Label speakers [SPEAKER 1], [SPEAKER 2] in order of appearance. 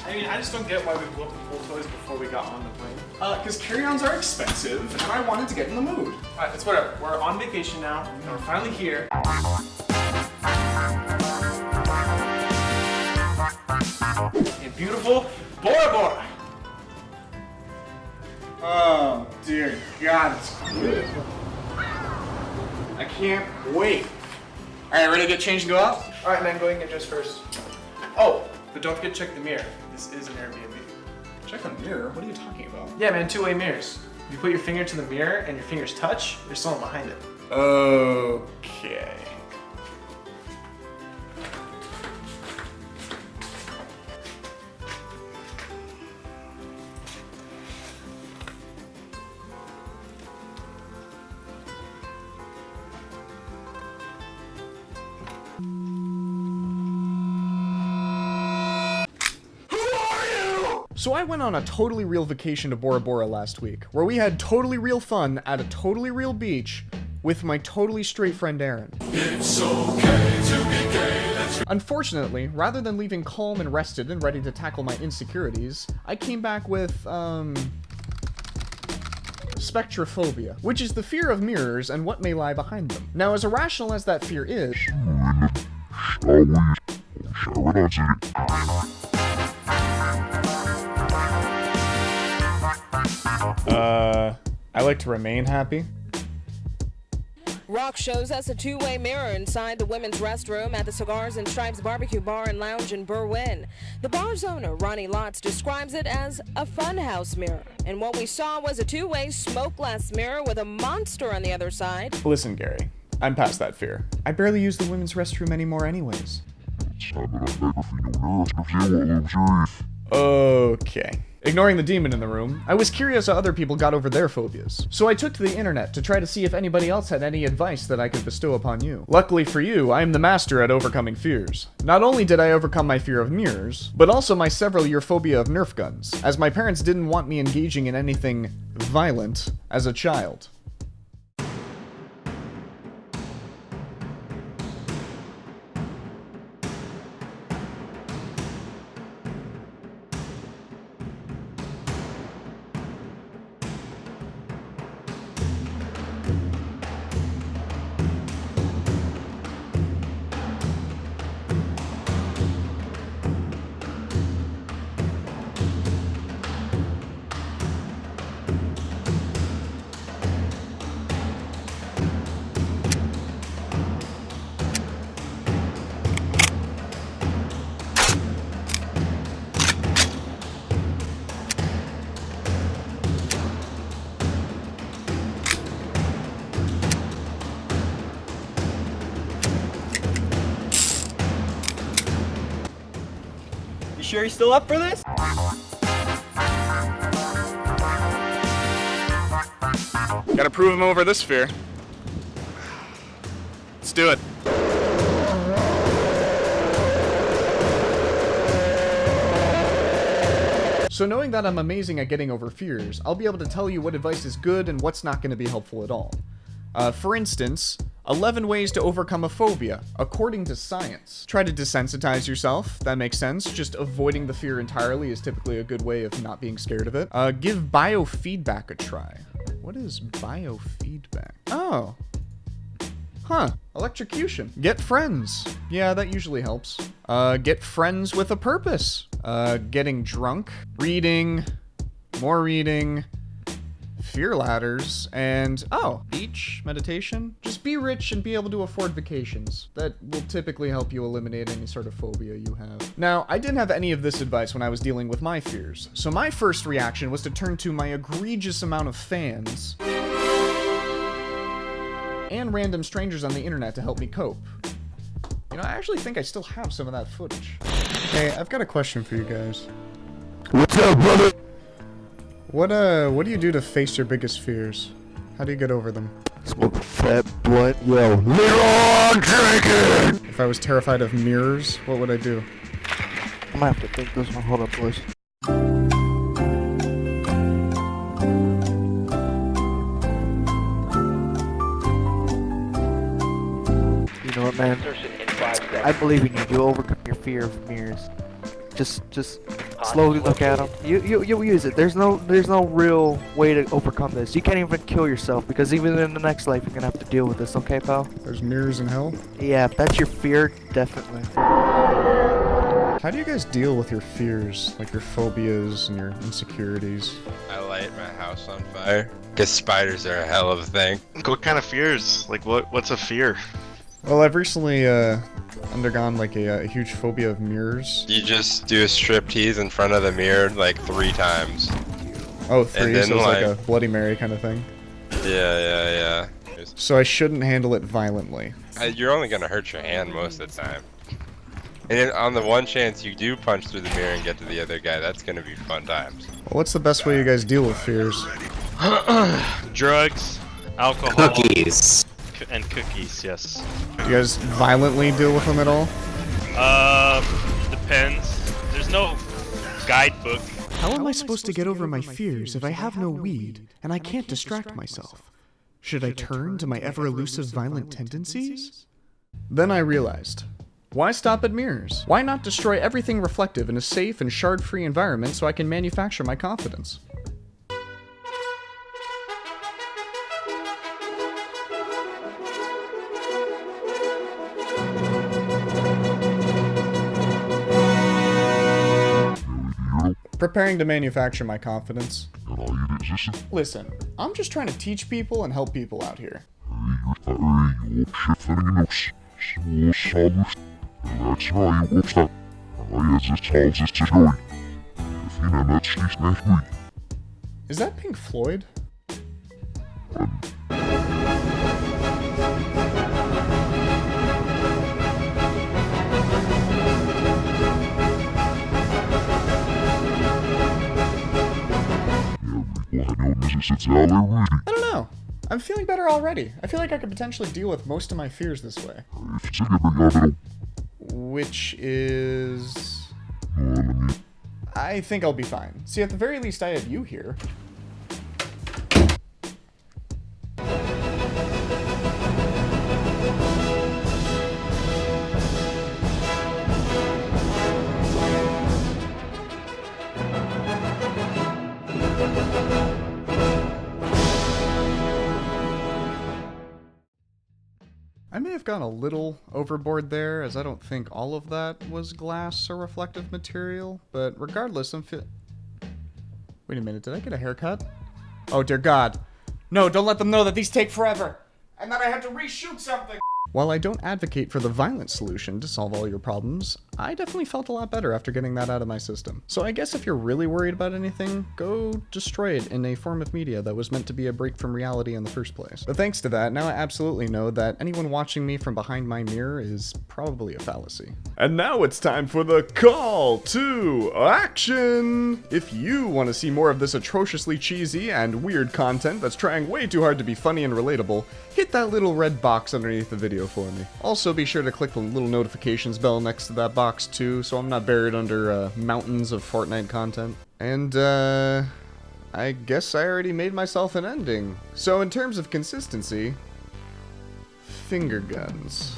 [SPEAKER 1] I mean, I just don't get why we blew up the pool toys before we got on the plane. Because carry-ons are expensive, and I wanted to get in the mood. Alright, it's whatever. We're on vacation now, and we're finally here. In beautiful Bora Bora. Oh, dear God, it's beautiful. I can't wait. Alright, ready to get changed and go out? Alright, man, go ahead and get dressed first. Oh, but don't forget to check the mirror. This is an Airbnb. Check the mirror? What are you talking about? Yeah, man, two-way mirrors. If you put your finger to the mirror and your fingers touch, there's someone behind it. Okay. So I went on a totally real vacation to Bora Bora last week, where we had totally real fun at a totally real beach with my totally straight friend Aaron. It's okay to be gay. Unfortunately, rather than leaving calm and rested and ready to tackle my insecurities, I came back with, spectrophobia, which is the fear of mirrors and what may lie behind them. Now, as irrational as that fear is, I like to remain happy.
[SPEAKER 2] Rock shows us a two-way mirror inside the women's restroom at the Cigars and Stripes Barbecue Bar and Lounge in Berwyn. The bar's owner, Ronnie Lotz, describes it as a funhouse mirror. And what we saw was a two-way smoke glass mirror with a monster on the other side.
[SPEAKER 1] Listen, Gary, I'm past that fear. I barely use the women's restroom anymore anyways. Okay. Ignoring the demon in the room, I was curious how other people got over their phobias. So I took to the internet to try to see if anybody else had any advice that I could bestow upon you. Luckily for you, I am the master at overcoming fears. Not only did I overcome my fear of mirrors, but also my several-year phobia of Nerf guns, as my parents didn't want me engaging in anything violent as a child.
[SPEAKER 3] Sure you're still up for this?
[SPEAKER 1] Gotta prove him over this fear. Let's do it. So knowing that I'm amazing at getting over fears, I'll be able to tell you what advice is good and what's not going to be helpful at all. For instance, 11 ways to overcome a phobia, according to science. Try to desensitize yourself, that makes sense. Just avoiding the fear entirely is typically a good way of not being scared of it. Give biofeedback a try. What is biofeedback? Oh. Huh. Electrocution. Get friends. Yeah, that usually helps. Get friends with a purpose. Getting drunk. Reading. More reading. Fear ladders, and beach, meditation. Just be rich and be able to afford vacations. That will typically help you eliminate any sort of phobia you have. Now, I didn't have any of this advice when I was dealing with my fears, so my first reaction was to turn to my egregious amount of fans and random strangers on the internet to help me cope. You know, I actually think I still have some of that footage. Hey, I've got a question for you guys.
[SPEAKER 4] What's up, brother?
[SPEAKER 1] What do you do to face your biggest fears? How do you get over them?
[SPEAKER 4] Smoke a fat blunt, yo, Leon drinking!
[SPEAKER 1] If I was terrified of mirrors, what would I do?
[SPEAKER 4] I might have to think this one. Hold up, boys. You know what, man? I believe in you. You'll overcome your fear of mirrors. Just
[SPEAKER 5] Slowly look at them. You use it. There's no real way to overcome this. You can't even kill yourself because even in the next life you're gonna have to deal with this. Okay, pal?
[SPEAKER 1] There's mirrors in hell?
[SPEAKER 5] Yeah, if that's your fear, definitely.
[SPEAKER 1] How do you guys deal with your fears, like your phobias and your insecurities?
[SPEAKER 6] I light my house on fire. Because spiders are a hell of a thing.
[SPEAKER 7] What kind of fears? Like what's a fear?
[SPEAKER 1] Well, I've recently undergone like a huge phobia of mirrors.
[SPEAKER 6] You just do a striptease in front of the mirror like 3 times.
[SPEAKER 1] Oh, 3,
[SPEAKER 6] And then,
[SPEAKER 1] so it's like
[SPEAKER 6] like-
[SPEAKER 1] a Bloody Mary kind of thing.
[SPEAKER 6] Yeah.
[SPEAKER 1] So I shouldn't handle it violently.
[SPEAKER 6] You're only gonna hurt your hand most of the time. And then on the one chance you do punch through the mirror and get to the other guy, that's gonna be fun times.
[SPEAKER 1] Well, what's the best way you guys deal with fears?
[SPEAKER 8] Drugs, alcohol,
[SPEAKER 9] Cookies.
[SPEAKER 8] and cookies. Yes.
[SPEAKER 1] Do you guys violently deal with them at all?
[SPEAKER 8] Depends. There's no guidebook.
[SPEAKER 10] How am I supposed to get over my fears if I have no weed and I can't distract myself? Should I turn to my ever-elusive violent tendencies?
[SPEAKER 1] Then I realized, why stop at mirrors? Why not destroy everything reflective in a safe and shard-free environment so I can manufacture my confidence? Preparing to manufacture my confidence. Listen, I'm just trying to teach people and help people out here. Is that Pink Floyd? I don't know. I'm feeling better already. I feel like I could potentially deal with most of my fears this way. Which is... I think I'll be fine. See, at the very least, I have you here. I may have gone a little overboard there, as I don't think all of that was glass or reflective material, but regardless, Wait a minute, did I get a haircut? Oh dear God. No, don't let them know that these take forever! And then I have to reshoot something! While I don't advocate for the violent solution to solve all your problems, I definitely felt a lot better after getting that out of my system. So I guess if you're really worried about anything, go destroy it in a form of media that was meant to be a break from reality in the first place. But thanks to that, now I absolutely know that anyone watching me from behind my mirror is probably a fallacy. And now it's time for the call to action! If you want to see more of this atrociously cheesy and weird content that's trying way too hard to be funny and relatable, hit that little red box underneath the video for me. Also, be sure to click the little notifications bell next to that box too, so I'm not buried under mountains of Fortnite content. And I guess I already made myself an ending. So in terms of consistency, finger guns.